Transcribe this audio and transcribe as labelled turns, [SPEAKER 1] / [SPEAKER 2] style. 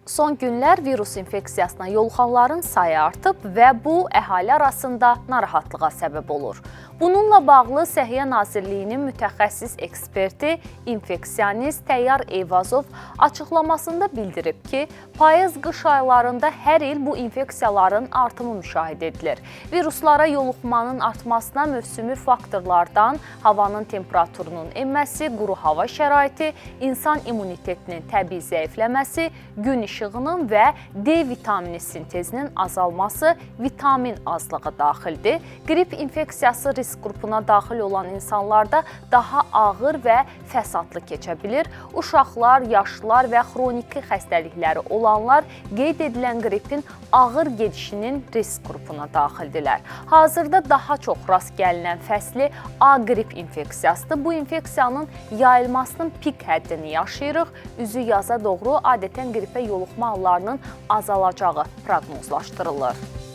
[SPEAKER 1] Son günlər virus infeksiyasına yoluxanların sayı artıb və bu əhali arasında narahatlığa səbəb olur. Bununla bağlı Səhiyyə Nazirliyinin mütəxəssis eksperti, infeksionist Təyyar Eyvazov açıqlamasında bildirib ki, payız-qış aylarında hər il bu infeksiyaların artımı müşahidə edilir. Viruslara yoluxmanın artmasına mövsümi faktorlardan havanın temperaturunun enməsi, quru hava şəraiti, insan immunitetinin təbii zəifləməsi, gün işığının və D vitamini sintezinin azalması, vitamin azlığı daxildir. Qrip infeksiyası risk qrupuna daxil olan insanlarda daha ağır və fəsadlı keçə bilir. Uşaqlar, yaşlılar və xroniki xəstəlikləri olanlar qeyd edilən qripin ağır gedişinin risk qrupuna daxildirlər. Hazırda daha çox rast gəlinən fəsli A qrip infeksiyasıdır. Bu infeksiyanın yayılmasının pik həddini yaşayırıq. Üzü yaza doğru adətən qripə yoluxma hallarının azalacağı proqnozlaşdırılır.